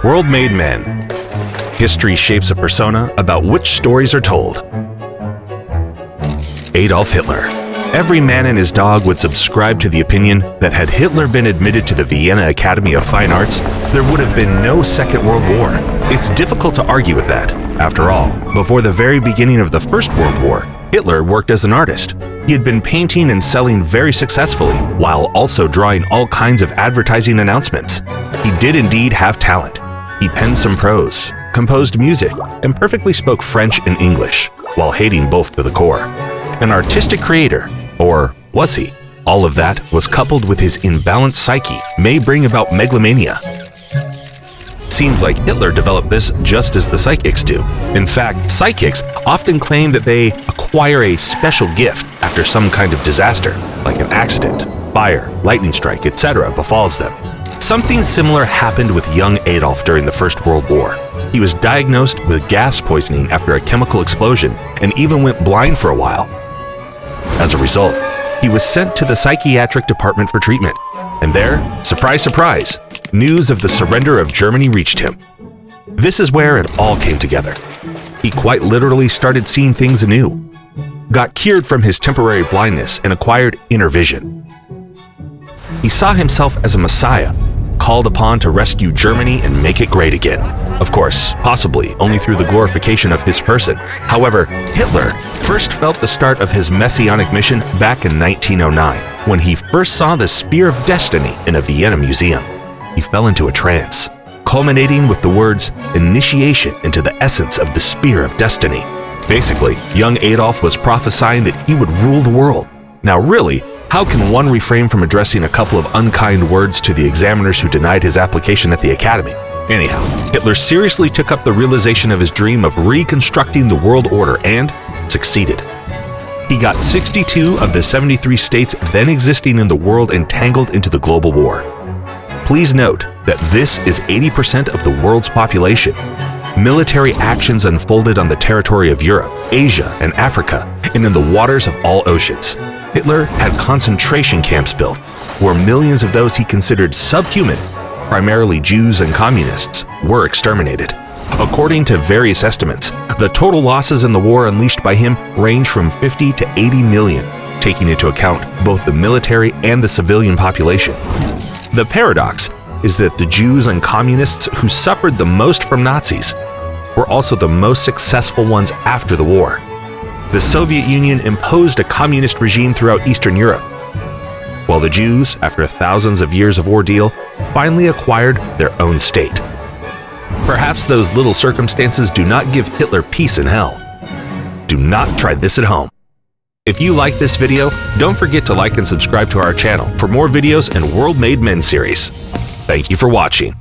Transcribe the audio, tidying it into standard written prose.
World-made men. History shapes a persona about which stories are told. Adolf Hitler. Every man and his dog would subscribe to the opinion that had Hitler been admitted to the Vienna Academy of Fine Arts, there would have been no Second World War. It's difficult to argue with that. After all, before the very beginning of the First World War, Hitler worked as an artist. He had been painting and selling very successfully, while also drawing all kinds of advertising announcements. He did indeed have talent. He penned some prose, composed music, and perfectly spoke French and English, while hating both to the core. An artistic creator, or was he? All of that was coupled with his imbalanced psyche may bring about megalomania. Seems like Hitler developed this just as the psychics do. In fact, psychics often claim that they acquire a special gift after some kind of disaster, like an accident, fire, lightning strike, etc. befalls them. Something similar happened with young Adolf during the First World War. He was diagnosed with gas poisoning after a chemical explosion and even went blind for a while. As a result, he was sent to the psychiatric department for treatment. And there, surprise, surprise, news of the surrender of Germany reached him. This is where it all came together. He quite literally started seeing things anew, got cured from his temporary blindness and acquired inner vision. He saw himself as a messiah, called upon to rescue Germany and make it great again. Of course, possibly only through the glorification of his person. However, Hitler first felt the start of his messianic mission back in 1909, when he first saw the Spear of Destiny in a Vienna museum. He fell into a trance, culminating with the words, "initiation into the essence of the Spear of Destiny." Basically, young Adolf was prophesying that he would rule the world. Now really, how can one refrain from addressing a couple of unkind words to the examiners who denied his application at the academy? Anyhow, Hitler seriously took up the realization of his dream of reconstructing the world order and succeeded. He got 62 of the 73 states then existing in the world entangled into the global war. Please note that this is 80% of the world's population. Military actions unfolded on the territory of Europe, Asia, and Africa, and in the waters of all oceans. Hitler had concentration camps built, where millions of those he considered subhuman, primarily Jews and communists, were exterminated. According to various estimates, the total losses in the war unleashed by him range from 50 to 80 million, taking into account both the military and the civilian population. The paradox is that the Jews and communists who suffered the most from Nazis were also the most successful ones after the war. The Soviet Union imposed a communist regime throughout Eastern Europe, while the Jews, after thousands of years of ordeal, finally acquired their own state. Perhaps those little circumstances do not give Hitler peace in hell. Do not try this at home. If you like this video, don't forget to like and subscribe to our channel for more videos and World Made Men series. Thank you for watching.